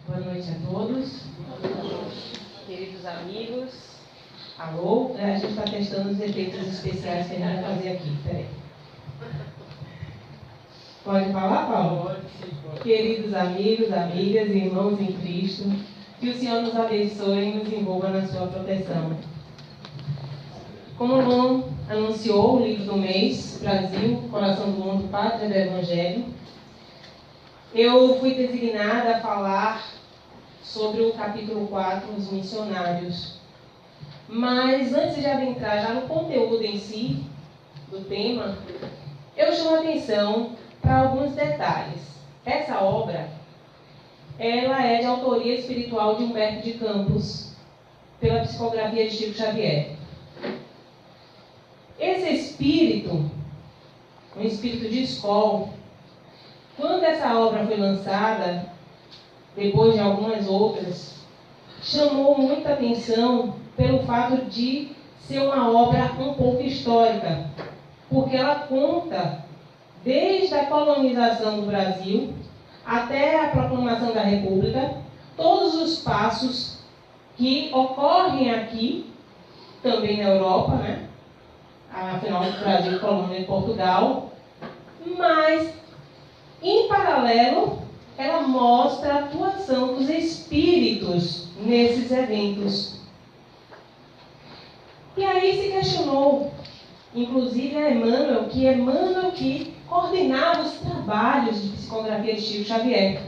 Boa noite a todos. Queridos amigos. Alô? A gente está testando os efeitos especiais que a gente vai fazer aqui. Peraí. Pode falar, Paulo? Pode. Queridos amigos, amigas, irmãos em Cristo, que o Senhor nos abençoe e nos envolva na sua proteção. Como o irmão anunciou, o livro do mês, Brasil, Coração do Mundo, Pátria do Evangelho, eu fui designada a falar sobre o capítulo 4, os missionários. Mas antes de adentrar já no conteúdo em si, do tema, eu chamo a atenção para alguns detalhes. Essa obra, ela é de autoria espiritual de Humberto de Campos, pela psicografia de Chico Xavier. Esse espírito, um espírito de escola, quando essa obra foi lançada, depois de algumas outras, chamou muita atenção pelo fato de ser uma obra um pouco histórica, porque ela conta desde a colonização do Brasil até a proclamação da República, todos os passos que ocorrem aqui, também na Europa, né? Afinal, o Brasil é colônia de Portugal, mas, em paralelo, ela mostra a atuação dos espíritos nesses eventos. E aí se questionou, inclusive a Emmanuel que coordenava os trabalhos de psicografia de Chico Xavier.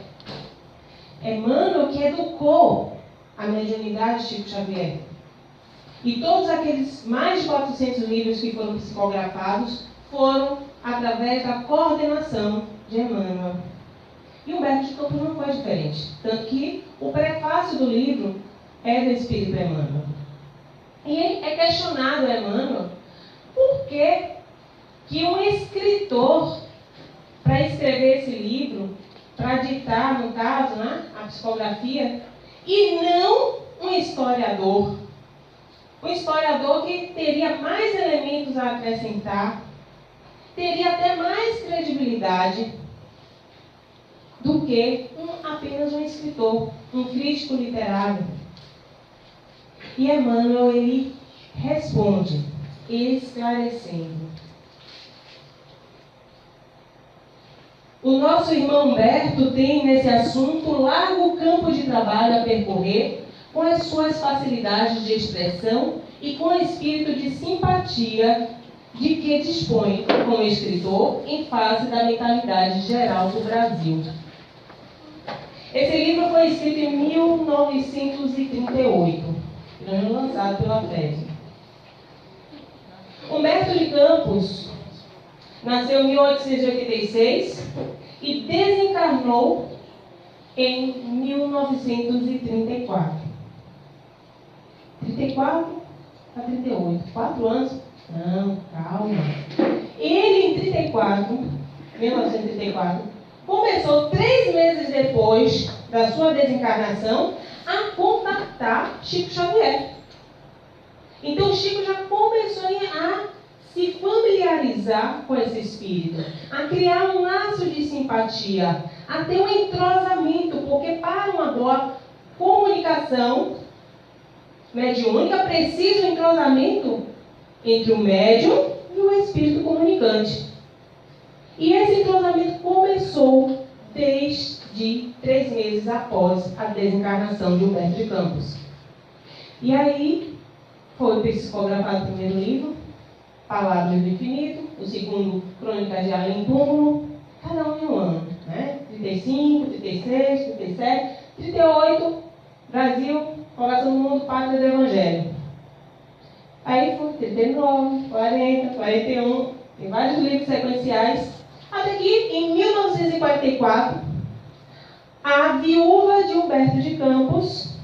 Emmanuel que educou a mediunidade de Chico Xavier. E todos aqueles mais de 400 livros que foram psicografados foram através da coordenação de Emmanuel. E Humberto de Campos não foi diferente. Tanto que o prefácio do livro é do Espírito Emmanuel. E é questionado Emmanuel por que um escritor, para escrever esse livro, para ditar, no caso, né, a psicografia, e não um historiador. Um historiador que teria mais elementos a acrescentar, teria até mais credibilidade do que apenas um escritor, um crítico literário. E Emmanuel, ele responde, esclarecendo. O nosso irmão Humberto tem nesse assunto largo campo de trabalho a percorrer, com as suas facilidades de expressão e com o espírito de simpatia de que dispõe como escritor em face da mentalidade geral do Brasil. Esse livro foi escrito em 1938, lançado pela FED. Humberto de Campos nasceu em 1886 e desencarnou em 1934. 34 a 38. 4 anos? Não, calma. Ele, em 1934, começou 3 meses depois da sua desencarnação a contactar Chico Xavier. Então, Chico já começou a se familiarizar com esse espírito, a criar um laço de simpatia, a ter um entrosamento, porque para uma boa comunicação mediúnica precisa um entrosamento entre o médium e o espírito comunicante. E esse entrosamento começou desde 3 meses após a desencarnação de Humberto de Campos. E aí foi psicografado o primeiro livro, Palavras do Infinito, o segundo, Crônicas de Além Túmulo, cada um em um ano, né? 35, 36, 37, 38, Brasil, Coração do Mundo, Pátria do Evangelho. Aí foi 39, 40, 41, tem vários livros sequenciais, até que em 1944, a viúva de Humberto de Campos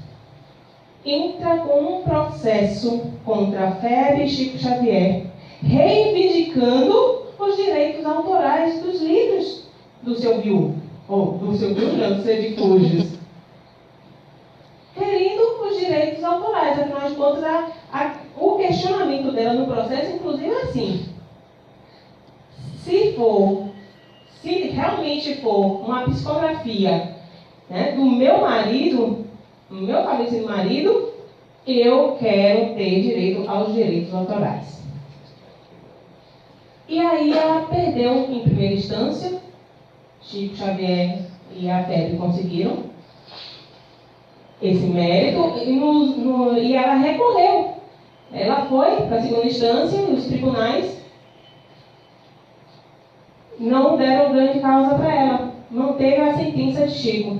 entra com um processo contra a FEB e Chico Xavier, reivindicando os direitos autorais dos livros do seu viúvo, ou do seu viúvo não, do seu de Cujos. Querendo os direitos autorais, afinal de contas, o questionamento dela no processo, inclusive, é assim: se realmente for uma psicografia né, do meu marido, do meu falecido marido, eu quero ter direito aos direitos autorais. E aí ela perdeu em primeira instância, Chico Xavier e a FEB conseguiram esse mérito, e ela recorreu. Ela foi para a segunda instância, os tribunais não deram grande causa para ela, não teve a sentença de Chico,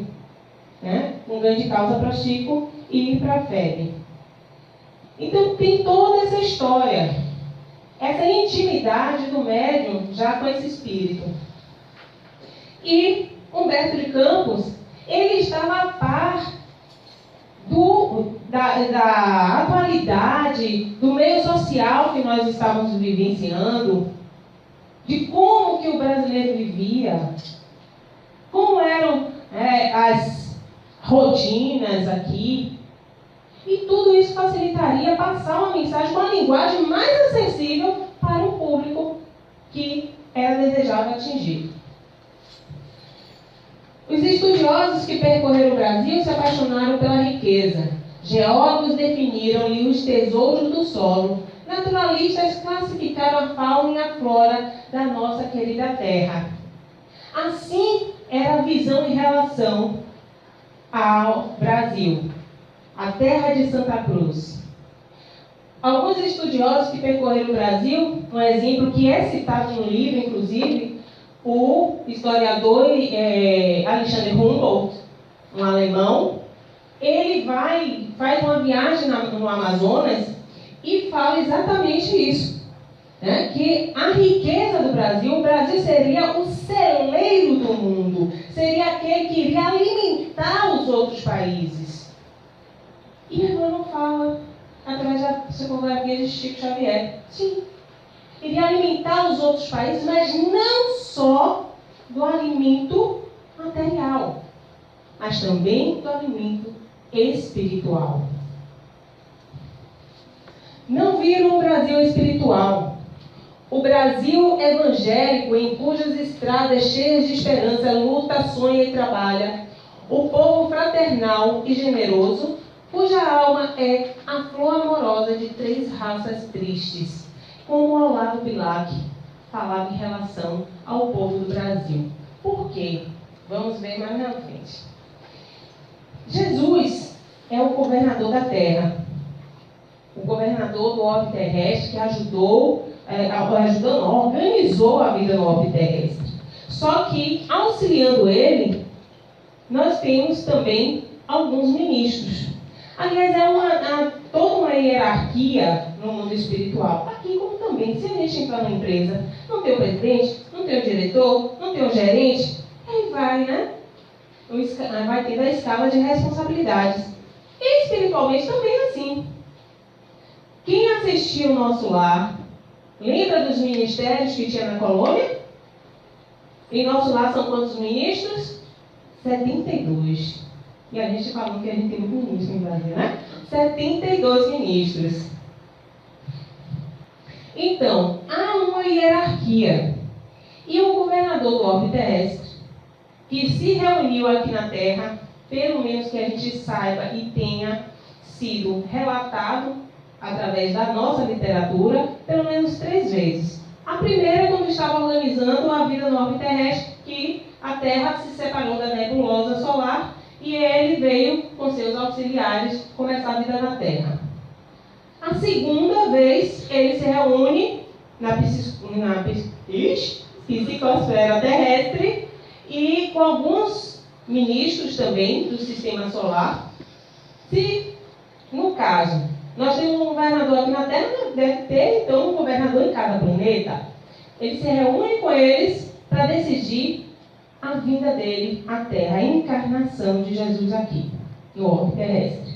né? Um grande causa para Chico e para a FEB. Então tem toda essa história, essa intimidade do médium já com esse espírito. E Humberto de Campos, ele estava a par da atualidade, do meio social que nós estávamos vivenciando, de como que o brasileiro vivia, como eram as rotinas aqui. E tudo isso facilitaria passar uma mensagem com uma linguagem mais acessível para o público que era desejável atingir. Os estudiosos que percorreram o Brasil se apaixonaram pela riqueza. Geólogos definiram-lhe os tesouros do solo. Naturalistas classificaram a fauna e a flora da nossa querida terra. Assim era a visão em relação ao Brasil, a terra de Santa Cruz. Alguns estudiosos que percorreram o Brasil, um exemplo que é citado no livro, inclusive, o historiador Alexander Humboldt, um alemão, ele faz uma viagem no Amazonas e fala exatamente isso, né? Que a riqueza do Brasil, o Brasil seria o celeiro do mundo, seria aquele que iria alimentar os outros países. E Emmanuel fala, através da psicografia de Chico Xavier, sim, iria alimentar os outros países, mas não só do alimento material, mas também do alimento espiritual. Não viram o Brasil espiritual. O Brasil evangélico, em cujas estradas cheias de esperança luta, sonha e trabalha. O povo fraternal e generoso, cuja alma é a flor amorosa de três raças tristes, como ao lado Bilac falava em relação ao povo do Brasil. Por quê? Vamos ver mais na frente. Jesus é o governador da terra, o governador do orbe terrestre que organizou a vida no orbe terrestre. Só que, auxiliando ele, nós temos também alguns ministros. Aliás, toda uma hierarquia no mundo espiritual. Aqui como também, se a gente entrar numa empresa, não tem o presidente, não tem o diretor, não tem o gerente, aí vai, né? Vai ter a escala de responsabilidades. E espiritualmente também é assim. Quem assistiu o nosso lar, lembra dos ministérios que tinha na colônia? Em nosso lar são quantos ministros? 72. E a gente falou que a gente tem muito ministro no Brasil, né? 72 ministros. Então, há uma hierarquia. E o governador do orbe terrestre, que se reuniu aqui na Terra, pelo menos que a gente saiba e tenha sido relatado através da nossa literatura, pelo menos 3 vezes. A primeira, quando estava organizando a vida no orbe terrestre, que a Terra se separou da nebulosa solar e ele veio com seus auxiliares começar a vida na Terra. A segunda vez, ele se reúne na psicosfera terrestre e com alguns ministros também do sistema solar. Se, no caso, nós temos um governador aqui na Terra, deve ter então um governador em cada planeta. Ele se reúne com eles para decidir a vinda dele à Terra, a encarnação de Jesus aqui, no orbe terrestre.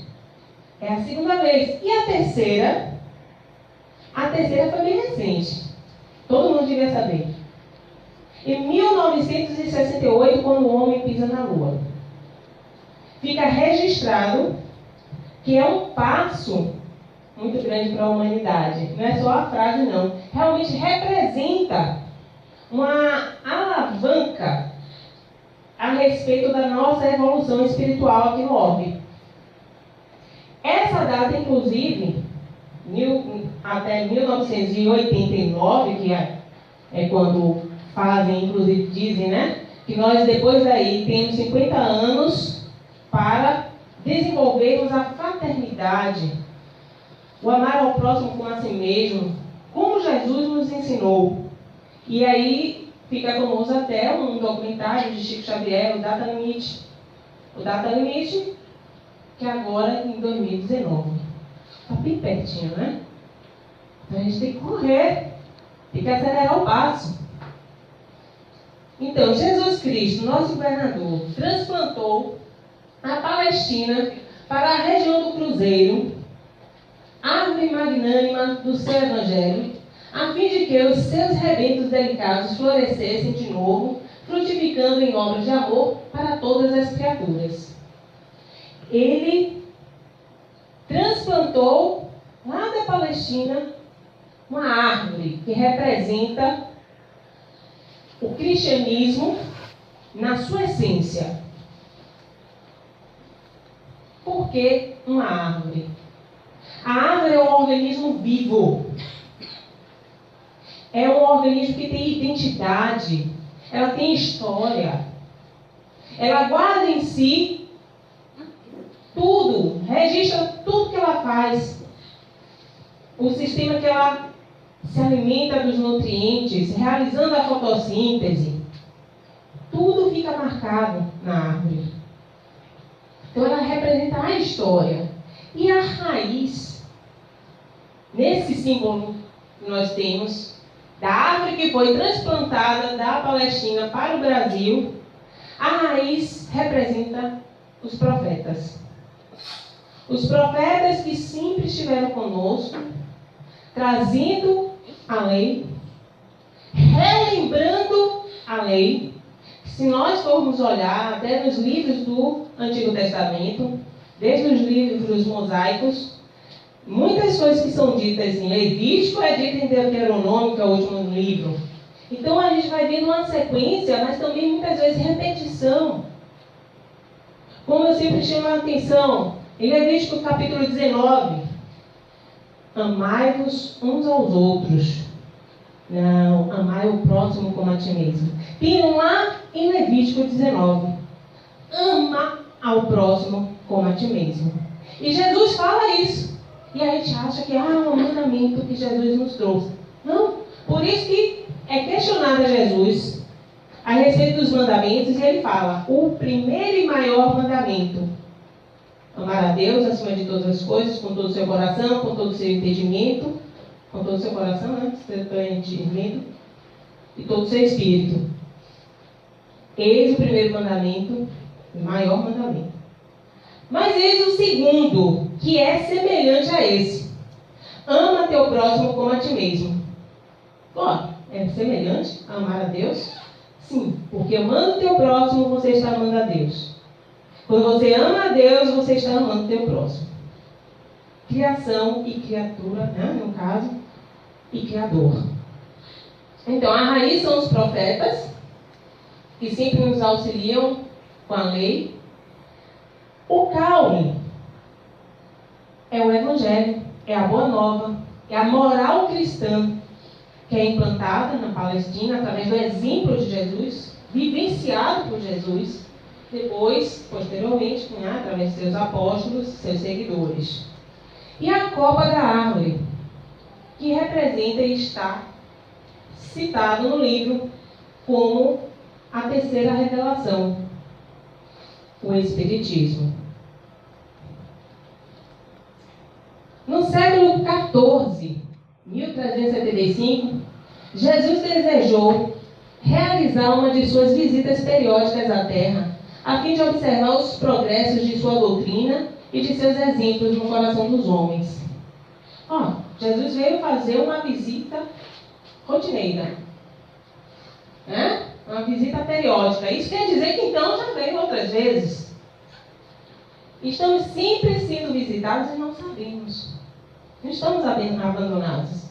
É a segunda vez. E a terceira? A terceira foi bem recente. Todo mundo devia saber. Em 1968, quando o homem pisa na Lua. Fica registrado que é um passo muito grande para a humanidade. Não é só a frase, não. Realmente representa uma alavanca a respeito da nossa evolução espiritual aqui no orbe. Essa data, inclusive, até 1989, que é quando fazem, inclusive dizem, né, que nós depois daí temos 50 anos para desenvolvermos a fraternidade, o amar ao próximo como a si mesmo, como Jesus nos ensinou. E aí fica famoso até um documentário de Chico Xavier, o Data Limite. O Data Limite, que agora em 2019. Está bem pertinho, né? Então a gente tem que correr, tem que acelerar o passo. Então, Jesus Cristo, nosso governador, transplantou a Palestina para a região do Cruzeiro, árvore magnânima do seu evangelho, a fim de que os seus rebentos delicados florescessem de novo, frutificando em obras de amor para todas as criaturas. Ele transplantou lá da Palestina uma árvore que representa o cristianismo na sua essência. Por que uma árvore? A árvore é um organismo vivo. É um organismo que tem identidade. Ela tem história. Ela guarda em si tudo, registra tudo que ela faz. O sistema que ela se alimenta dos nutrientes, realizando a fotossíntese. Tudo fica marcado na árvore. Então ela representa a história. E a raiz, nesse símbolo que nós temos, da árvore que foi transplantada da Palestina para o Brasil, a raiz representa os profetas. Os profetas que sempre estiveram conosco, trazendo a lei, relembrando a lei. Se nós formos olhar até nos livros do Antigo Testamento, desde os livros mosaicos, muitas coisas que são ditas em Levítico é dita em Deuteronômio, que é o último livro. Então a gente vai vendo uma sequência, mas também muitas vezes repetição. Como eu sempre chamo a atenção, em Levítico capítulo 19, amai-vos uns aos outros. Não, amai o próximo como a ti mesmo. Tem lá em Levítico 19, ama ao próximo como a ti mesmo. E Jesus fala isso. E a gente acha que um mandamento que Jesus nos trouxe. Não, por isso que é questionado a Jesus a respeito dos mandamentos, e ele fala, o primeiro e maior mandamento: amar a Deus acima de todas as coisas, com todo o seu coração, com todo o seu entendimento, com todo o seu coração, né? Seu entendimento e todo o seu espírito. Eis o primeiro mandamento, o maior mandamento. Mas eis o segundo, que é semelhante a esse: ama teu próximo como a ti mesmo. É semelhante a amar a Deus? Sim, porque amando teu próximo, você está amando a Deus. Quando você ama a Deus, você está amando teu próximo. Criação e criatura, né, no caso, e criador. Então, a raiz são os profetas, que sempre nos auxiliam com a lei. O caule é o evangelho, é a boa nova, é a moral cristã, que é implantada na Palestina através do exemplo de Jesus, vivenciado por Jesus, depois, posteriormente, através de seus apóstolos, seus seguidores. E a copa da árvore, que representa e está citado no livro como a terceira revelação, o Espiritismo. No século XIV, 1375, Jesus desejou realizar uma de suas visitas periódicas à Terra, a fim de observar os progressos de sua doutrina e de seus exemplos no coração dos homens. Jesus veio fazer uma visita rotineira, né? Uma visita periódica. Isso quer dizer que então já veio outras vezes. Estamos sempre sendo visitados e não sabemos. Não estamos abandonados.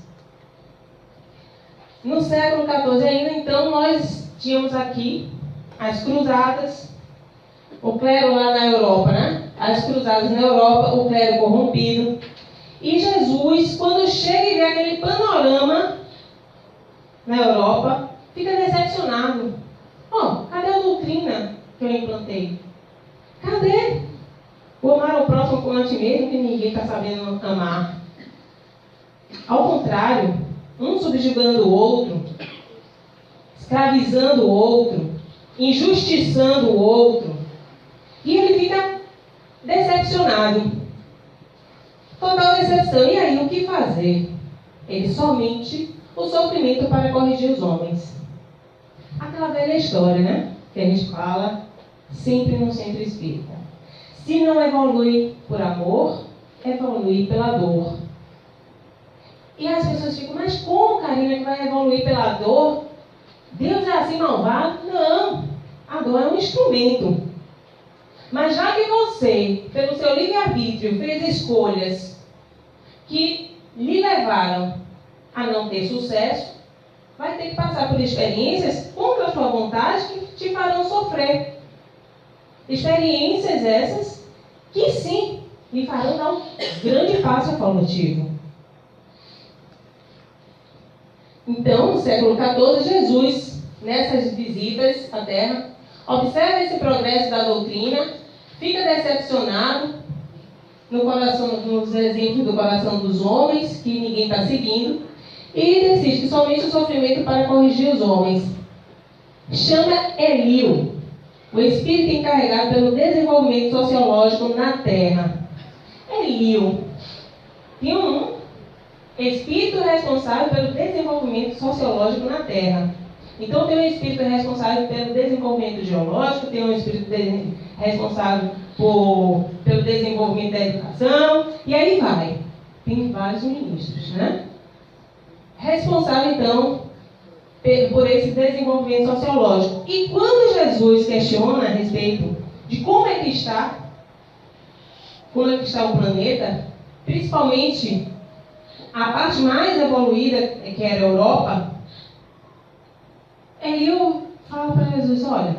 No século XIV ainda, então, nós tínhamos aqui as cruzadas, o clero lá na Europa, né? As cruzadas na Europa, o clero corrompido. E Jesus, quando chega e vê aquele panorama na Europa, fica decepcionado. Cadê a doutrina que eu implantei? Cadê o amar ao próximo como a ti mesmo, que ninguém está sabendo amar? Ao contrário, um subjugando o outro, escravizando o outro, injustiçando o outro. E ele fica decepcionado. Total decepção. E aí, o que fazer? Ele somente o sofrimento para corrigir os homens. Aquela velha história, né? Que a gente fala sempre no centro espírita. Se não evolui por amor, evolui pela dor. E as pessoas ficam, mas como, Karina, que vai evoluir pela dor? Deus é assim malvado? Não. A dor é um instrumento. Mas já que você, pelo seu livre-arbítrio, fez escolhas que lhe levaram a não ter sucesso, vai ter que passar por experiências contra a sua vontade que te farão sofrer. Experiências essas que sim, lhe farão dar um grande passo evolutivo. Então, no século XIV, Jesus, nessas visitas à Terra, observa esse progresso da doutrina, fica decepcionado nos exemplos do coração dos homens, que ninguém está seguindo, e decide que somente o sofrimento para corrigir os homens. Chama Elio, o espírito encarregado pelo desenvolvimento sociológico na Terra. Elio tinha um espírito responsável pelo desenvolvimento sociológico na Terra. Então tem um espírito responsável pelo desenvolvimento geológico, tem um espírito responsável pelo desenvolvimento da educação, e aí vai. Tem vários ministros, né? Responsável, então, por esse desenvolvimento sociológico. E quando Jesus questiona a respeito de como é que está o planeta, principalmente a parte mais evoluída, que era a Europa, Elio fala para Jesus, olha,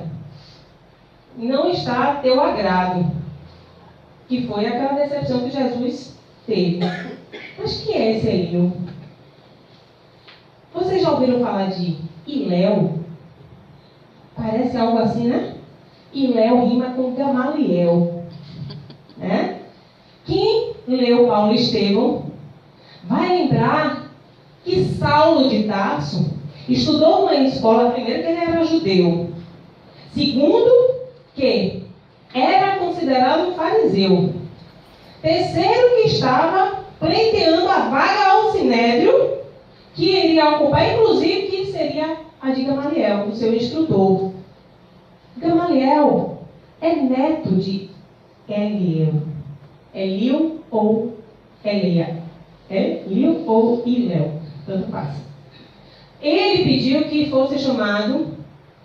não está a teu agrado, que foi aquela decepção que Jesus teve. Mas que é esse Elio? Vocês já ouviram falar de Iléu? Parece algo assim, né? Iléu rima com Gamaliel, né? Quem leu Paulo e Estevão vai lembrar que Saulo de Tarso estudou numa escola, primeiro que ele era judeu, segundo que era considerado um fariseu, terceiro que estava pleiteando a vaga ao sinédrio, que iria ocupar, inclusive, que seria a de Gamaliel, o seu instrutor. Gamaliel é neto de Eliel. Elio ou Elia. Elio ou Iléu, tanto faz. Ele pediu que fosse chamado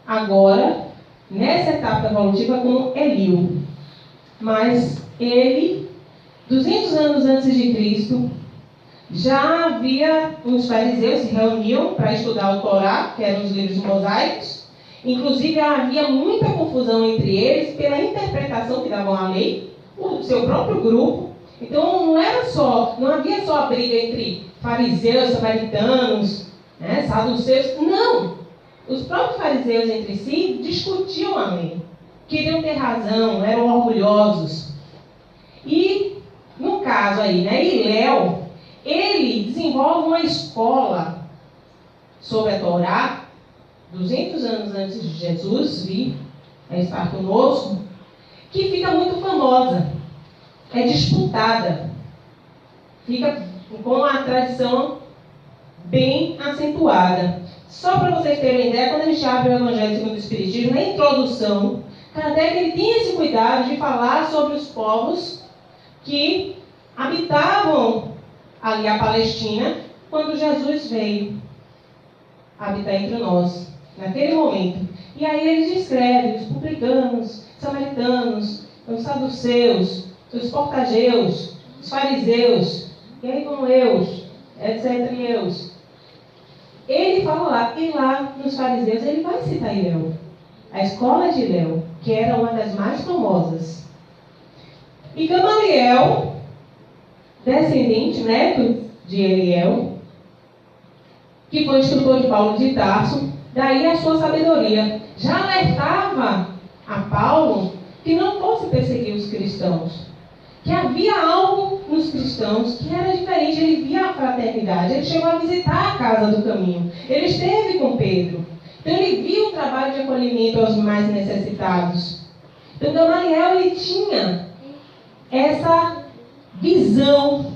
agora, nessa etapa evolutiva, como Elio. Mas ele, 200 anos antes de Cristo, já havia os fariseus se reuniam para estudar o Torá, que eram os livros mosaicos. Inclusive havia muita confusão entre eles pela interpretação que davam à lei, o seu próprio grupo. Então não havia só a briga entre fariseus, samaritanos, né, saduceus. Não! Os próprios fariseus entre si discutiam a lei. Queriam ter razão, eram orgulhosos. E, no caso aí, né, Iléu, ele desenvolve uma escola sobre a Torá, 200 anos antes de Jesus vir a estar conosco, que fica muito famosa, é disputada, fica com a tradição bem acentuada. Só para vocês terem uma ideia, quando a gente abre o Evangelho segundo o Espiritismo, na introdução, Kardec ele tinha esse cuidado de falar sobre os povos que habitavam ali a Palestina, quando Jesus veio habitar entre nós, naquele momento. E aí ele descreve os publicanos, samaritanos, os saduceus, os portageus, os fariseus, e aí vão eus, etc. eus. Ele fala lá, e lá nos fariseus ele vai citar Iléu. a escola de Hilel, que era uma das mais famosas. E Gamaliel, descendente, neto de Eliel, que foi instrutor de Paulo de Tarso, daí a sua sabedoria, já alertava a Paulo que não fosse perseguir os cristãos, que havia algo nos cristãos que era diferente. Ele via a fraternidade, ele chegou a visitar a casa do caminho, ele esteve com Pedro, então ele via o trabalho de acolhimento aos mais necessitados. Então Gamaliel, ele tinha essa visão,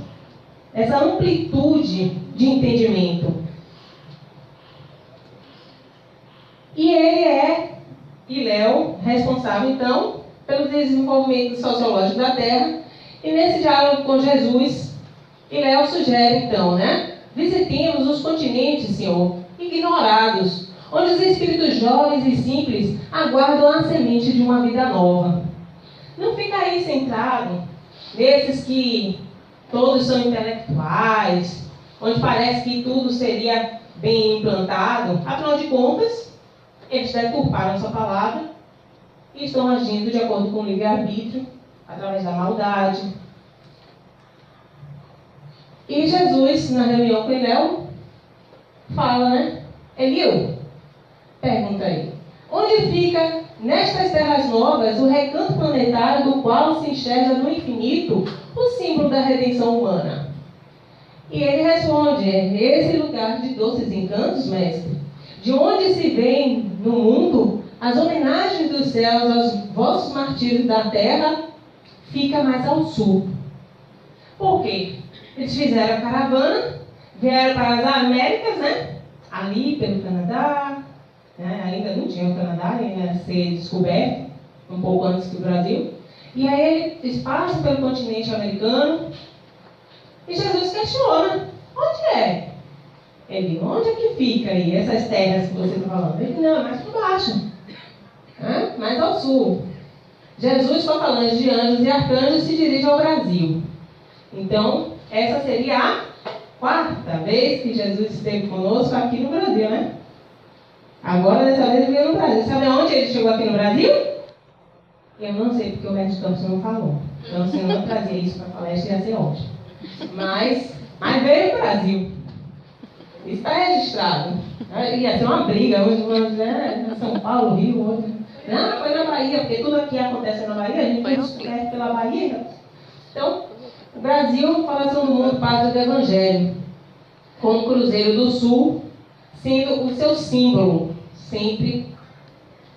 essa amplitude de entendimento. E ele é, Hilel, responsável então pelo desenvolvimento sociológico da terra. E nesse diálogo com Jesus, Hilel sugere então, visitemos os continentes, Senhor, ignorados, onde os espíritos jovens e simples aguardam a semente de uma vida nova. Não fica aí centrado nesses que todos são intelectuais, onde parece que tudo seria bem implantado. Afinal de contas, eles deturparam sua palavra e estão agindo de acordo com o livre-arbítrio, através da maldade. E Jesus, na reunião com Hilel, fala, Eliu, pergunta aí, onde fica nestas terras novas o recanto planetário do qual se enxerga no infinito o símbolo da redenção humana? E ele responde, esse lugar de doces encantos, mestre, de onde se vem no mundo as homenagens dos céus aos vossos martírios da terra, fica mais ao sul. Por quê? Eles fizeram a caravana, vieram para as Américas, ali pelo Canadá, ainda não tinha o Canadá, ainda ia ser descoberto, um pouco antes do Brasil. E aí eles passam pelo continente americano, e Jesus questiona, onde é? Ele, onde é que fica aí, essas terras que você está falando? Ele, não, é mais para baixo, mais ao sul. Jesus, com a falange de anjos e arcanjos, se dirige ao Brasil. Então, essa seria a quarta vez que Jesus esteve conosco aqui no Brasil, Agora, dessa vez, ele veio no Brasil. Sabe aonde ele chegou aqui no Brasil? Eu não sei, porque o mestre Thompson não falou. Então, se eu não trazia isso para a palestra, ia ser ótimo. Mas veio no Brasil. Isso está registrado. Ia ser uma briga, hoje, São Paulo, Rio, hoje. Não, foi na Bahia, porque tudo aqui acontece na Bahia, a gente conhece pela Bahia. Então, o Brasil, Falação do Mundo, Pátria do Evangelho, com o Cruzeiro do Sul, sendo o seu símbolo, sempre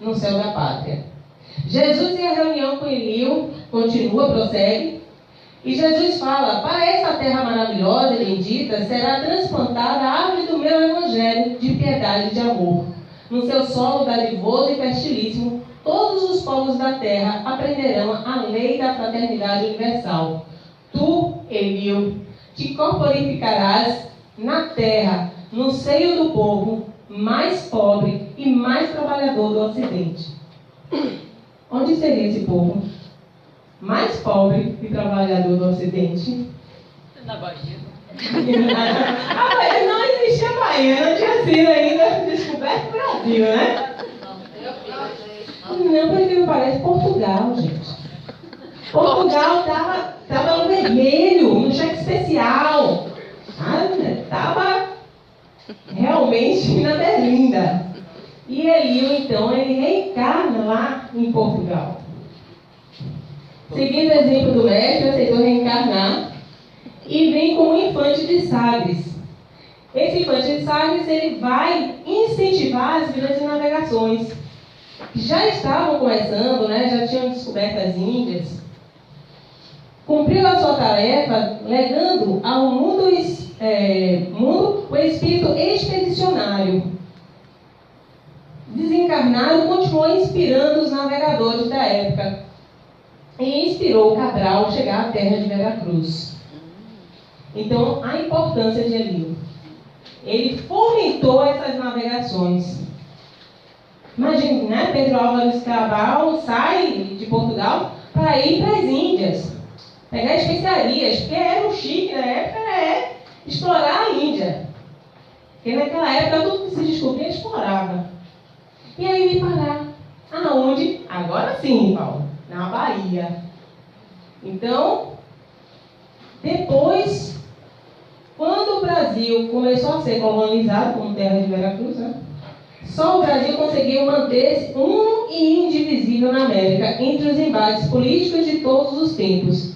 no céu da pátria. Jesus e a reunião com Eliu continua, prossegue, e Jesus fala, para essa terra maravilhosa e bendita, será transplantada a árvore do meu evangelho de piedade e de amor. No seu solo dadivoso e fertilíssimo, todos os povos da terra aprenderão a lei da fraternidade universal. Tu, Eliu, te corporificarás na terra, no seio do povo mais pobre e mais trabalhador do Ocidente. Onde seria esse povo mais pobre e trabalhador do Ocidente? Na Bahia. A Bahia não existia Bahia, não tinha sido ainda descoberto o Brasil, Não, porque me parece Portugal, gente. Portugal estava no vermelho, no cheque especial. Estava realmente na berlinda. E Eliu, então, ele reencarna lá em Portugal. Seguindo o exemplo do mestre, aceitou reencarnar e vem como infante de Sagres. Esse infante de Sagres, ele vai incentivar as grandes navegações, que já estavam começando, já tinham descoberto as Índias. Cumpriu a sua tarefa, legando ao mundo o espírito expedicionário. Desencarnado, continuou inspirando os navegadores da época e inspirou Cabral a chegar à terra de Veracruz. Então, a importância de Eliu. Ele fomentou essas navegações. Imagine, Pedro Álvares Cabral sai de Portugal para ir para as Índias, pegar especiarias, porque era o chique na época, explorar a Índia. Porque naquela época tudo que se descobria explorava. E aí me parar, Aonde? Agora sim, Paulo, na Bahia. Então, depois, quando o Brasil começou a ser colonizado como terra de Veracruz, né? Só o Brasil conseguiu manter-se uno e indivisível na América, entre os embates políticos de todos os tempos.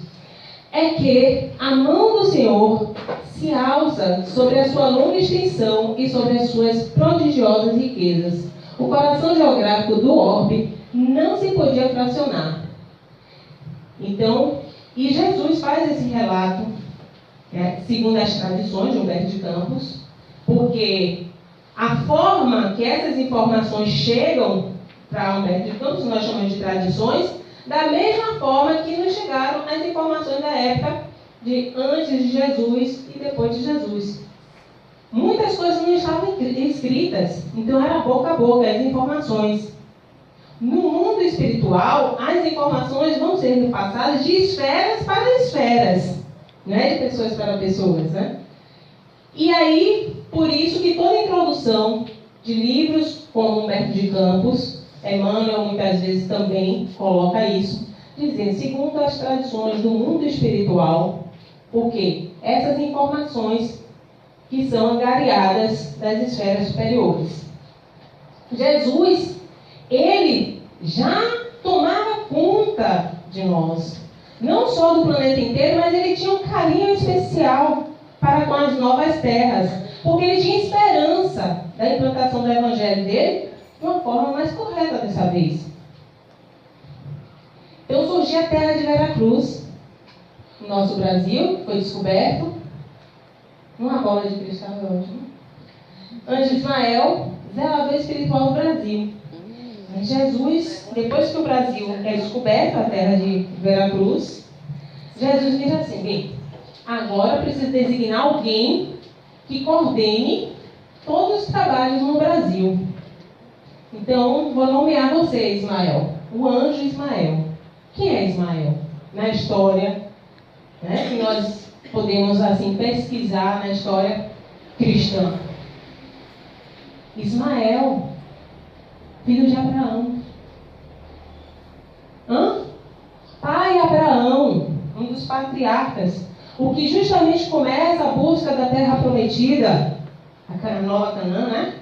É que a mão do Senhor se alça sobre a sua longa extensão e sobre as suas prodigiosas riquezas. O coração geográfico do orbe não se podia fracionar. Então, e Jesus faz esse relato, segundo as tradições de Humberto de Campos, porque a forma que essas informações chegam para Humberto de Campos, nós chamamos de tradições, da mesma forma que nos chegaram as informações da época de antes de Jesus e depois de Jesus. Muitas coisas não estavam escritas, então era boca a boca as informações. No mundo espiritual, as informações vão sendo passadas de esferas para esferas, né? De pessoas para pessoas, né? E aí, por isso que toda introdução de livros como Humberto de Campos, Emmanuel muitas vezes também coloca isso, dizendo, segundo as tradições do mundo espiritual, porque essas informações que são angariadas das esferas superiores. Jesus, ele já tomava conta de nós, não só do planeta inteiro, mas ele tinha um carinho especial para com as novas terras, porque ele tinha esperança da implantação do evangelho dele de uma forma mais correta dessa vez. Então surgiu a terra de Veracruz, no nosso Brasil, foi descoberto. Uma bola de cristal é ótimo. Antes Ismael, zelador espiritual do Brasil. Jesus, depois que o Brasil é descoberto, a terra de Veracruz, Jesus diz assim, bem, agora preciso designar alguém que coordene todos os trabalhos no Brasil. Então, vou nomear você, Ismael, o anjo Ismael. Quem é Ismael? Na história, né, que nós podemos assim pesquisar na história cristã. Ismael, filho de Abraão. Pai Abraão, um dos patriarcas, o que justamente começa a busca da terra prometida, a nova Canaã, né?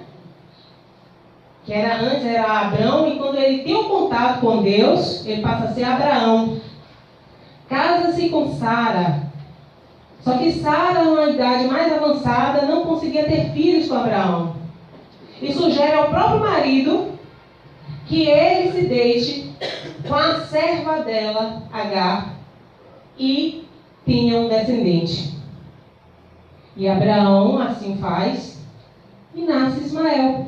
Que antes era Abrão, e quando ele tem um contato com Deus, ele passa a ser Abraão. Casa-se com Sara. Só que Sara, numa idade mais avançada, não conseguia ter filhos com Abraão. E sugere ao próprio marido que ele se deixe com a serva dela, Agar, e tenha um descendente. E Abraão assim faz, e nasce Ismael,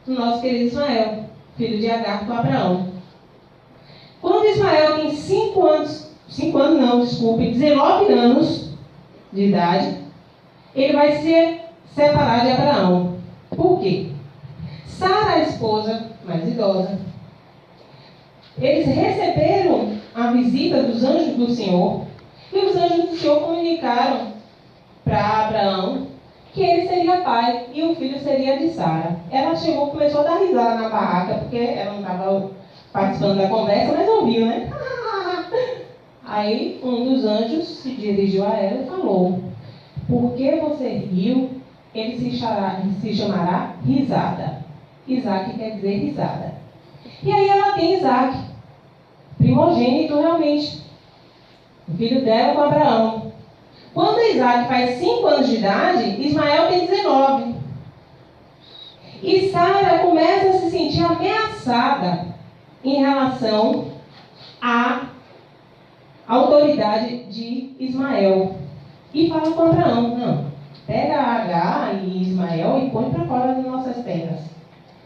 o nosso querido Ismael, filho de Agar com Abraão. Quando Ismael tem 19 anos de idade, ele vai se separar de Abraão. Por quê? Sara, a esposa mais idosa, eles receberam a visita dos anjos do Senhor, e os anjos do Senhor comunicaram para Abraão que ele seria pai e o filho seria de Sara. Ela chegou, começou a dar risada na barraca, porque ela não estava participando da conversa, mas ouviu, né? Aí um dos anjos se dirigiu a ela e falou: porque você riu, ele se chamará Risada. Isaac quer dizer risada. E aí ela tem Isaac, primogênito realmente, o filho dela com Abraão. Quando Isaac faz 5 anos de idade, Ismael tem 19. E Sara começa a se sentir ameaçada em relação à autoridade de Ismael. E fala com Abraão: não, pega Agar e Ismael e põe para fora das nossas terras.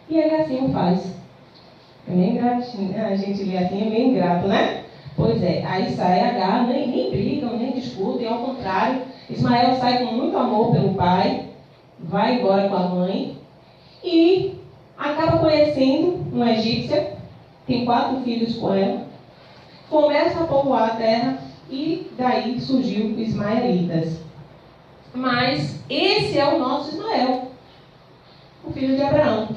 E ele assim o faz. É meio ingratinho, a gente lê assim, é meio ingrato, né? Pois é, aí sai Agar, nem brigam, nem discutem, ao contrário, Ismael sai com muito amor pelo pai, vai embora com a mãe e acaba conhecendo uma egípcia, tem 4 filhos com ela, começa a povoar a terra e daí surgiu os ismaelitas. Mas esse é o nosso Ismael, o filho de Abraão.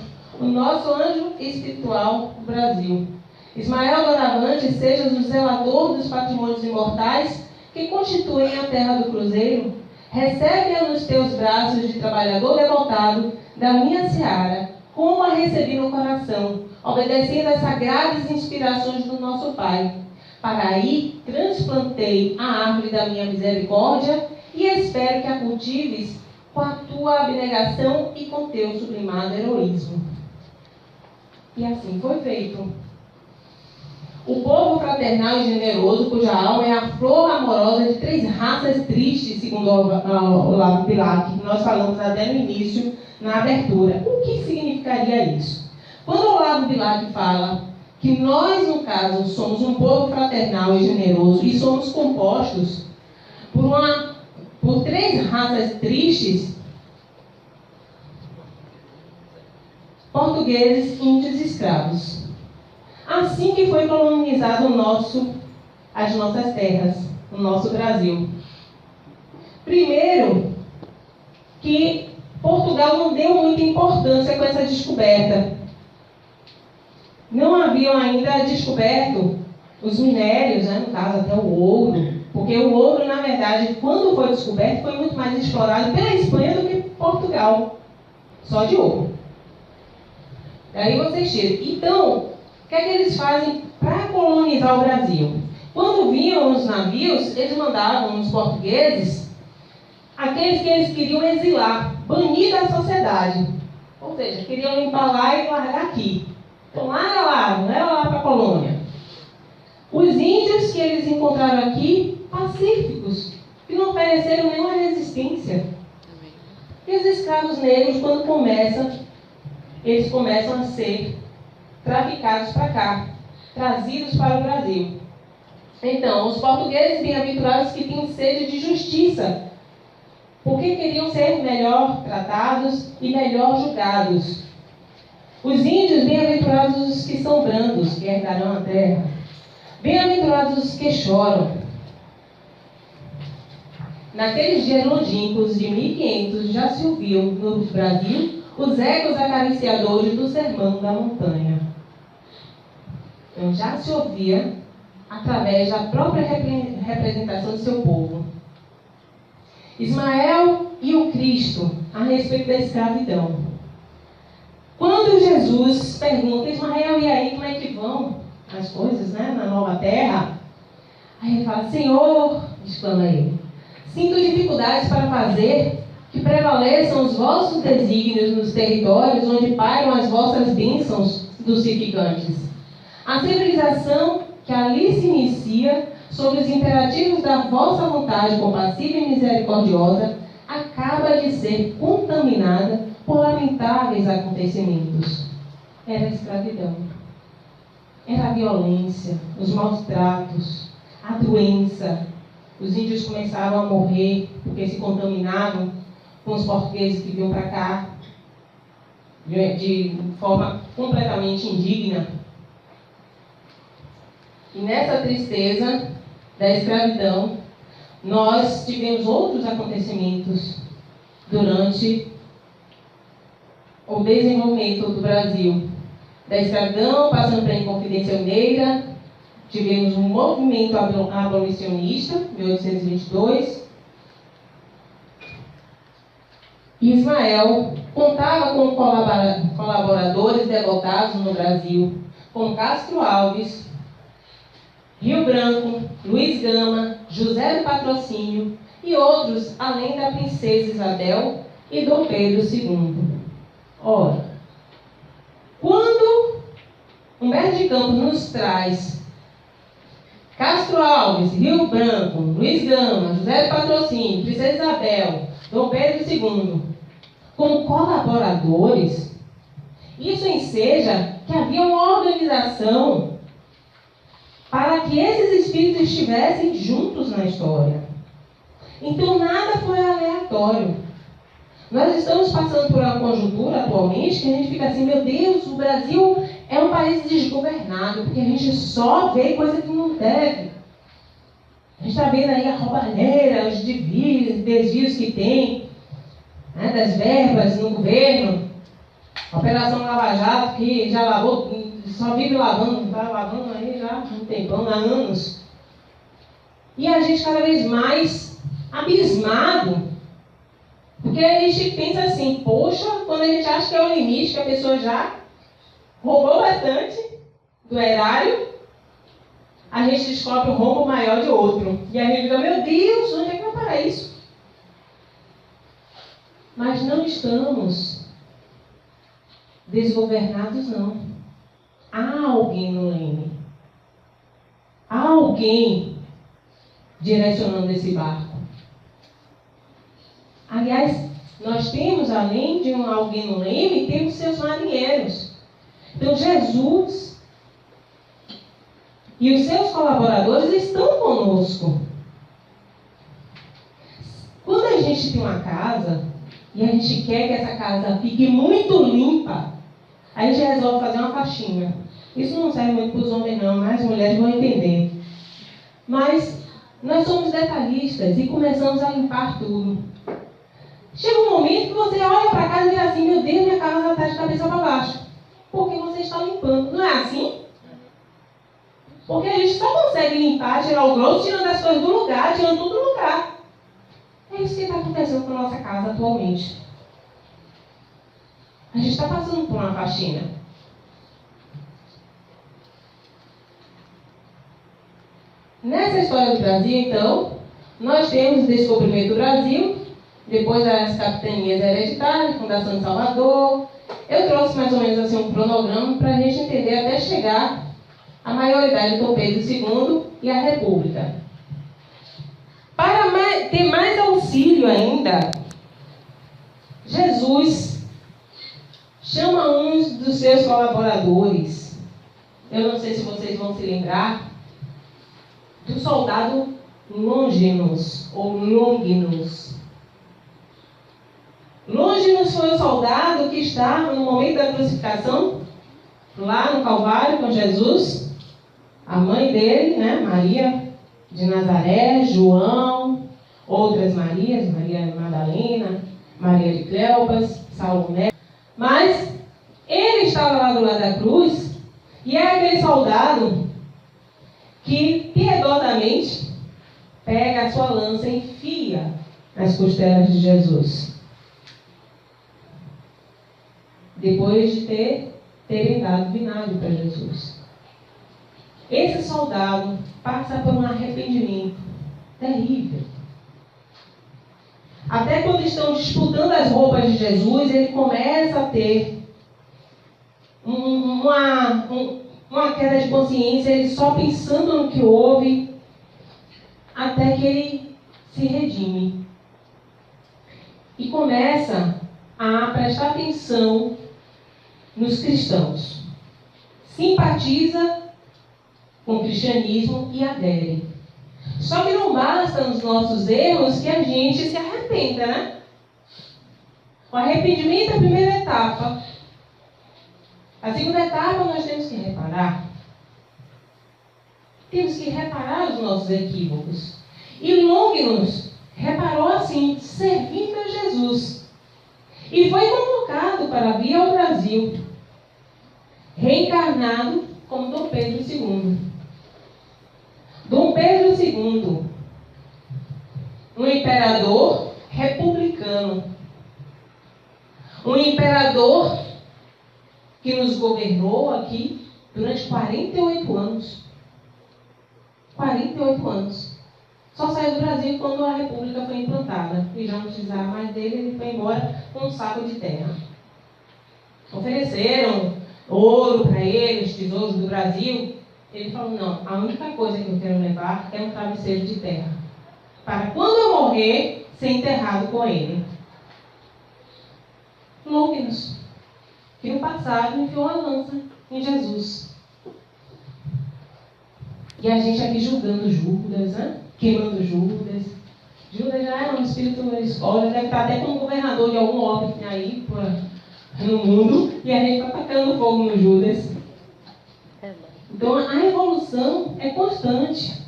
o nosso anjo espiritual do Brasil. Ismael Doravante, seja o zelador dos patrimônios imortais que constituem a terra do cruzeiro, recebe-a nos teus braços de trabalhador devotado da minha seara, como a recebi no coração, obedecendo às sagradas inspirações do nosso Pai. Para aí transplantei a árvore da minha misericórdia e espero que a cultives com a tua abnegação e com teu sublimado heroísmo. E assim foi feito. O povo fraternal e generoso, cuja alma é a flor amorosa de 3 raças tristes, segundo o Olavo Bilac, que nós falamos até no início, na abertura. O que significaria isso? Quando o Olavo Bilac fala que nós, no caso, somos um povo fraternal e generoso e somos compostos por 3 raças tristes, portugueses, índios e escravos. Assim que foi colonizado as nossas terras, o nosso Brasil. Primeiro, que Portugal não deu muita importância com essa descoberta. Não haviam ainda descoberto os minérios, no caso até o ouro, porque o ouro, na verdade, quando foi descoberto, foi muito mais explorado pela Espanha do que Portugal, só de ouro. Daí vocês tiram. Então, o que é que eles fazem para colonizar o Brasil? Quando vinham os navios, eles mandavam os portugueses, aqueles que eles queriam exilar, banir da sociedade. Ou seja, queriam limpar lá e largar aqui. Então, larga lá, não leva lá para a colônia. Os índios que eles encontraram aqui, pacíficos, que não ofereceram nenhuma resistência. E os escravos negros, quando eles começam a ser traficados para cá, trazidos para o Brasil. Então, os portugueses bem-aventurados que tinham sede de justiça, porque queriam ser melhor tratados e melhor julgados. Os índios, bem-aventurados os que são brandos, que herdarão a terra. Bem-aventurados os que choram. Naqueles dias longínquos de 1500 já se ouviam no Brasil os ecos acariciadores do sermão da montanha. Então já se ouvia através da própria representação do seu povo. Ismael e o Cristo a respeito da escravidão. Quando Jesus pergunta, Ismael, e aí como é que vão as coisas, na nova terra? Aí ele fala, Senhor, exclama ele, sinto dificuldades para fazer que prevaleçam os vossos desígnios nos territórios onde pairam as vossas bênçãos dulcificantes. A civilização que ali se inicia sobre os imperativos da vossa vontade compassiva e misericordiosa acaba de ser contaminada por lamentáveis acontecimentos. Era a escravidão, era a violência, os maus tratos, a doença. Os índios começaram a morrer porque se contaminavam com os portugueses que vinham para cá de forma completamente indigna. E nessa tristeza da escravidão, nós tivemos outros acontecimentos durante o desenvolvimento do Brasil. Da escravidão, passando para a Inconfidência Mineira, tivemos um movimento abolicionista, 1822. Ismael contava com colaboradores devotados no Brasil, como Castro Alves, Rio Branco, Luiz Gama, José do Patrocínio e outros, além da princesa Isabel e Dom Pedro II. Ora, quando Humberto de Campos nos traz Castro Alves, Rio Branco, Luiz Gama, José do Patrocínio, princesa Isabel, Dom Pedro II, como colaboradores, isso enseja que havia uma organização para que esses espíritos estivessem juntos na história. Então nada foi aleatório. Nós estamos passando por uma conjuntura atualmente que a gente fica assim, meu Deus, o Brasil é um país desgovernado, porque a gente só vê coisa que não deve. A gente está vendo aí a roubalheira, os desvios que tem, das verbas no governo. Operação Lava Jato, que já lavou, só vive lavando, está lavando aí já há um tempão, há anos. E a gente cada vez mais abismado, porque a gente pensa assim, poxa, quando a gente acha que é o limite, que a pessoa já roubou bastante do erário, a gente descobre um roubo maior de outro. E a gente fica, meu Deus, onde é que vai parar isso? Mas não estamos desgovernados, não. Há alguém no leme. Há alguém direcionando esse barco. Aliás, nós temos, além de alguém no leme, temos seus marinheiros. Então, Jesus e os seus colaboradores estão conosco. Quando a gente tem uma casa e a gente quer que essa casa fique muito limpa, a gente resolve fazer uma faxina. Isso não serve muito para os homens não, mas as mulheres vão entender. Mas nós somos detalhistas e começamos a limpar tudo. Chega um momento que você olha para casa e diz assim, meu Deus, minha casa está de cabeça para baixo. Porque você está limpando. Não é assim? Porque a gente só consegue limpar, tirar o grosso, tirando as coisas do lugar, tirando tudo do lugar. É isso que está acontecendo com a nossa casa atualmente. A gente está passando por uma faxina. Nessa história do Brasil, então, nós temos o descobrimento do Brasil, depois as capitanias hereditárias, Fundação de Salvador. Eu trouxe mais ou menos assim um cronograma para a gente entender até chegar à maioridade do Dom Pedro II e à República. Para ter mais auxílio ainda, Jesus chama uns dos seus colaboradores. Eu não sei se vocês vão se lembrar do soldado Longinus, ou Longinus. Longinus foi o soldado que estava no momento da crucificação, lá no Calvário com Jesus, a mãe dele, né, Maria de Nazaré, João, outras Marias, Maria Madalena, Maria de Cleopas, Salomé. Mas ele estava lá do lado da cruz, e é aquele soldado que piedosamente pega a sua lança e enfia nas costelas de Jesus. Depois de terem dado vinagre para Jesus. Esse soldado passa por um arrependimento terrível. Até quando estão disputando as roupas de Jesus, ele começa a ter uma queda de consciência, ele só pensando no que houve, até que ele se redime. E começa a prestar atenção nos cristãos. Simpatiza com o cristianismo e adere. Só que não basta nos nossos erros que a gente se arrependa, né? O arrependimento é a primeira etapa. A segunda etapa nós temos que reparar. Temos que reparar os nossos equívocos. E Longinus reparou assim, servindo a Jesus. E foi convocado para vir ao Brasil, reencarnado como Dom Pedro II. Dom Pedro II, um imperador republicano, um imperador que nos governou aqui durante 48 anos. 48 anos. Só saiu do Brasil quando a República foi implantada. E já não precisava mais dele, ele foi embora com um saco de terra. Ofereceram ouro para ele, os tesouros do Brasil. Ele falou, não, a única coisa que eu quero levar é um travesseiro de terra. Para quando eu morrer, ser enterrado com ele. Longinus, que no passado enfiou a lança em Jesus. E a gente aqui julgando Judas, né? Queimando Judas. Judas já é um espírito da escola, deve estar até como governador de algum órgão aí no mundo, e a gente está tacando fogo no Judas. Então a evolução é constante.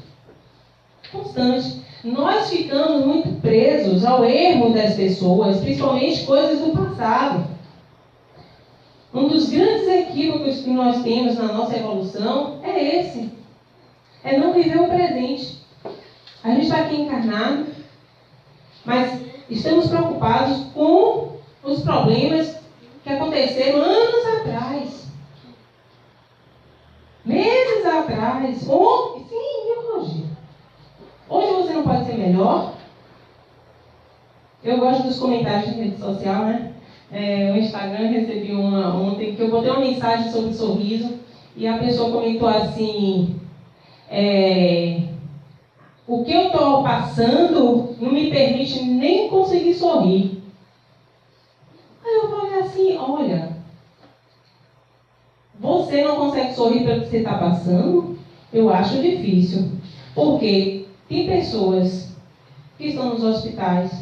Constante. Nós ficamos muito presos ao erro das pessoas, principalmente coisas do passado. Um dos grandes equívocos que nós temos na nossa evolução é esse. É não viver o presente. A gente está aqui encarnado, mas estamos preocupados com os problemas que aconteceram anos atrás. Meses atrás. Ou, sim, e hoje? Hoje você não pode ser melhor? Eu gosto dos comentários de rede social, né? O Instagram recebi uma ontem que eu botei uma mensagem sobre sorriso e a pessoa comentou assim: o que eu estou passando não me permite nem conseguir sorrir. Aí eu falei assim: olha, você não consegue sorrir pelo que você está passando? Eu acho difícil, porque tem pessoas que estão nos hospitais,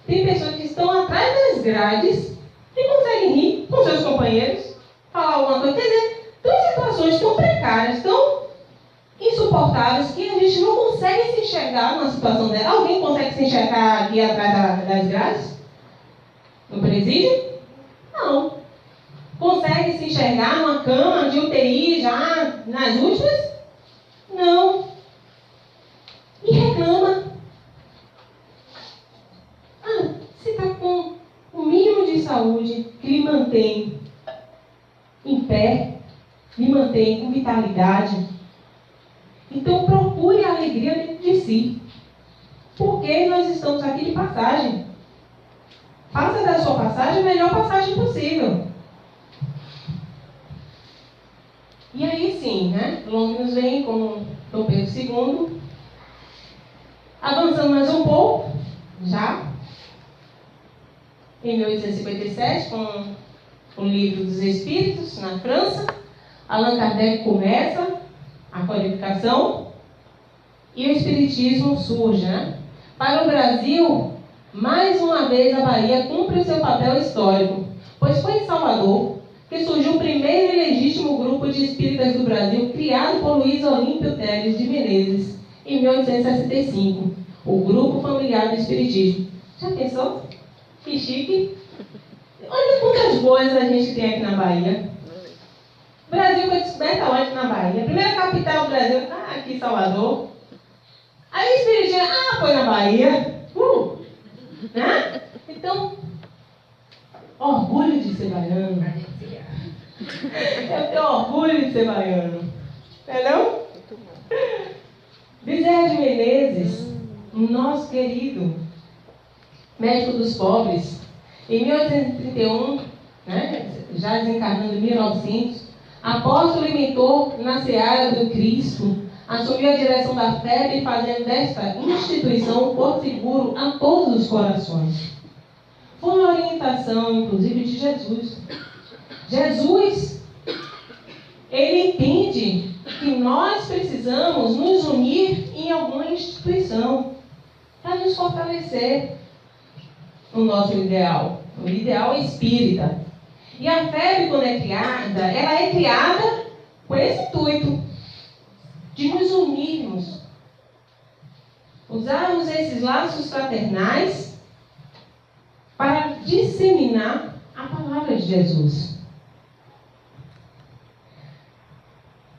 tem pessoas que estão atrás das grades e conseguem rir com seus companheiros, falar alguma coisa. Quer dizer, são situações tão precárias, tão insuportáveis, que a gente não consegue se enxergar numa situação dela. Alguém consegue se enxergar aqui atrás das grades? No presídio? Não. Consegue se enxergar numa cama de UTI já nas últimas? Não. E reclama. Se está com o mínimo de saúde que lhe mantém em pé, lhe mantém com vitalidade, então procure a alegria dentro de si. Porque nós estamos aqui de passagem. Faça da sua passagem a melhor passagem possível. E aí sim, né? Longinos vem como Dom Pedro II. Avançando mais um pouco, já em 1857, com o Livro dos Espíritos, na França, Allan Kardec começa a codificação e o Espiritismo surge, né? Para o Brasil, mais uma vez a Bahia cumpre o seu papel histórico, pois foi em Salvador que surgiu o primeiro e legítimo grupo de espíritas do Brasil, criado por Luiz Olímpio Teles de Menezes, em 1865, o Grupo Familiar do Espiritismo. Já pensou? Que chique! Olha quantas coisas a gente tem aqui na Bahia. O Brasil foi descoberto onde na Bahia? A primeira capital do Brasil, aqui em Salvador. Aí o Espiritismo, foi na Bahia. Né? Então, orgulho de ser baiano. Eu tenho orgulho de ser baiano. Entendeu? Bezerra de Menezes, nosso querido médico dos pobres, em 1831, né, já desencarnando em 1900, apóstolo e mentor na seara do Cristo, assumiu a direção da FEB, fazendo desta instituição um porto seguro a todos os corações. Foi uma orientação, inclusive, de Jesus. Jesus, ele entende que nós precisamos nos unir em alguma instituição para nos fortalecer no nosso ideal. O ideal é espírita. E a FEB, quando é criada, ela é criada com esse intuito de nos unirmos, usarmos esses laços fraternais para disseminar a palavra de Jesus.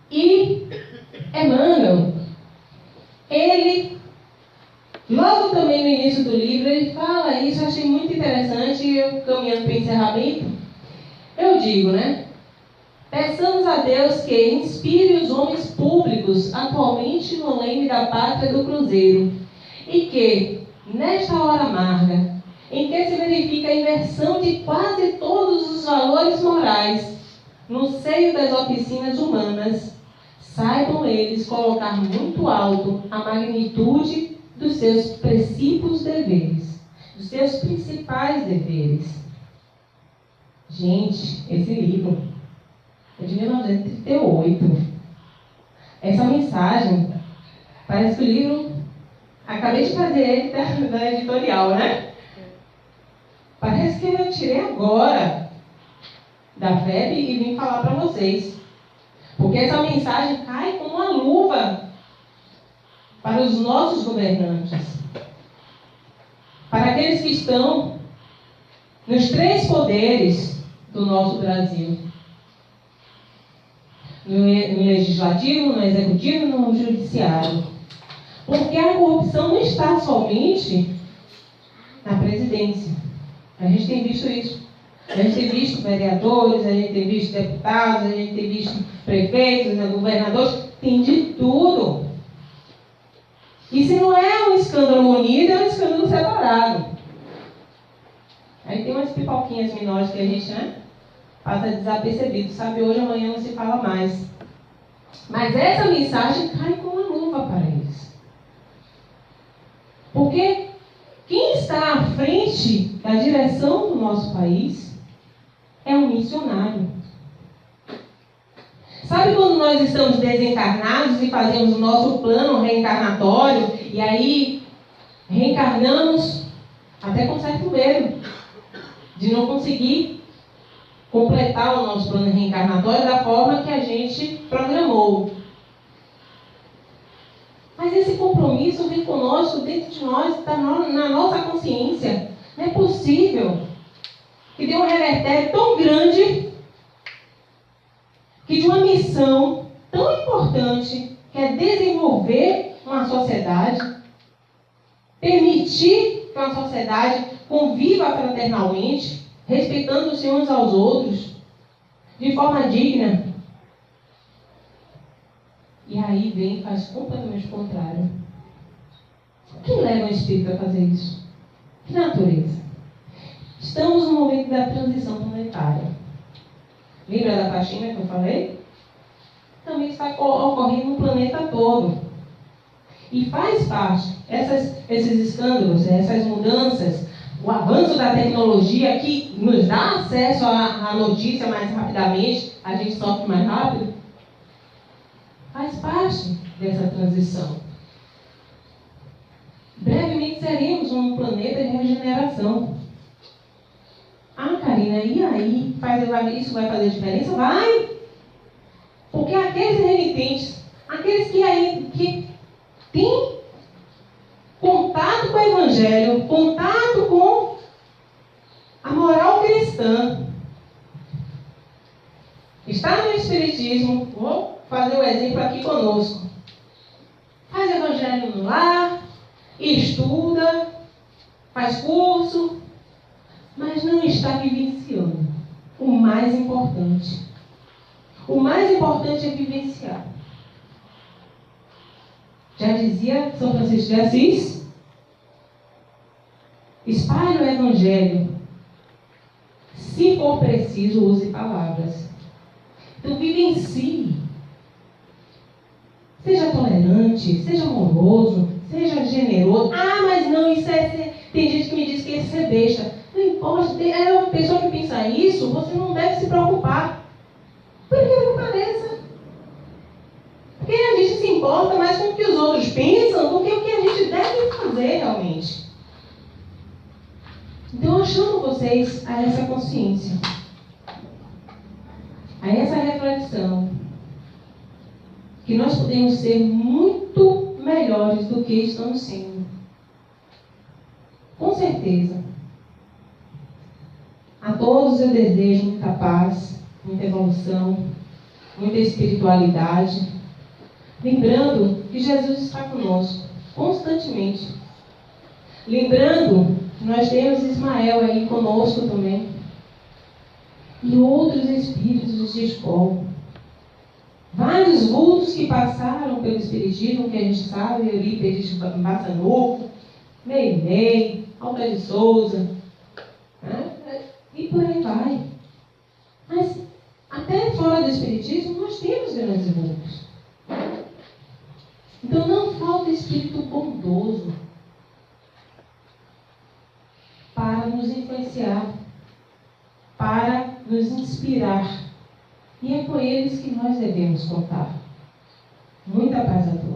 E Emmanuel, ele, logo também no início do livro, ele fala isso, eu achei muito interessante, eu caminhando para o encerramento, eu digo, né? Peçamos a Deus que inspire os homens públicos atualmente no leme da pátria do Cruzeiro e que, nesta hora amarga, em que se verifica a inversão de quase todos os valores morais no seio das oficinas humanas, saibam eles colocar muito alto a magnitude dos seus princípios deveres, dos seus principais deveres. Gente, esse livro é de 1938. Essa mensagem, parece que o livro, acabei de fazer ele da editorial, né? Parece que eu tirei agora da FEB e vim falar para vocês. Porque essa mensagem cai como uma luva para os nossos governantes. Para aqueles que estão nos 3 poderes do nosso Brasil. no legislativo, no executivo e no judiciário. Porque a corrupção não está somente na presidência. A gente tem visto isso. A gente tem visto vereadores, a gente tem visto deputados, a gente tem visto prefeitos, governadores, tem de tudo. E se não é um escândalo unido, é um escândalo separado. Aí tem umas pipoquinhas menores que a gente, passa desapercebido. Sabe, hoje, amanhã não se fala mais. Mas essa mensagem cai como uma luva para eles. Porque quem está à frente da direção do nosso país é um missionário. Sabe quando nós estamos desencarnados e fazemos o nosso plano reencarnatório e aí reencarnamos até com certo medo de não conseguir completar o nosso plano reencarnatório da forma que a gente programou. Mas esse compromisso vem conosco, dentro de nós, está na nossa consciência. Não é possível que dê um revertério tão grande que de uma missão tão importante, que é desenvolver uma sociedade, permitir que uma sociedade conviva fraternalmente, respeitando-se uns aos outros, de forma digna. E aí vem e faz completamente o contrário. O que leva o Espírito a fazer isso? Que natureza? Estamos no momento da transição planetária. Lembra da faxina que eu falei? Também está ocorrendo no planeta todo. E faz parte, esses escândalos, essas mudanças, o avanço da tecnologia que nos dá acesso à notícia mais rapidamente, a gente sofre mais rápido, faz parte dessa transição. Brevemente seremos um planeta de regeneração. Ah, Karina, e aí? Isso vai fazer diferença? Vai! Porque aqueles renitentes, aqueles que têm contato com o Evangelho, contato com a moral cristã, está no Espiritismo, vou fazer o exemplo aqui conosco. Faz Evangelho no lar, estuda, faz curso, mas não está vivenciando o mais importante. O mais importante é vivenciar. Já dizia São Francisco de Assis, espalhe o Evangelho. Se for preciso, use palavras. Então, vivencie. Seja tolerante, seja amoroso, seja generoso. Ah, mas não, isso é... Tem gente que me diz que isso é besta. Não importa, é uma pessoa que pensa isso, você não deve se preocupar. Por que não pareça? Porque a gente se importa mais com o que os outros pensam do que o que a gente deve fazer realmente. Então eu chamo vocês a essa consciência, a essa reflexão, que nós podemos ser muito melhores do que estamos sendo. Com certeza. A todos eu desejo muita paz, muita evolução, muita espiritualidade. Lembrando que Jesus está conosco, constantemente. Lembrando que nós temos Ismael aí conosco também. E outros espíritos de escola. Vários vultos que passaram pelo Espiritismo, que a gente sabe, Eurípides Bassanufo, Meimei, Alta de Souza, e por aí vai. Mas até fora do Espiritismo nós temos grandes vultos. Então não falta espírito bondoso para nos influenciar, para nos inspirar. E é com eles que nós devemos contar. Muita paz a todos.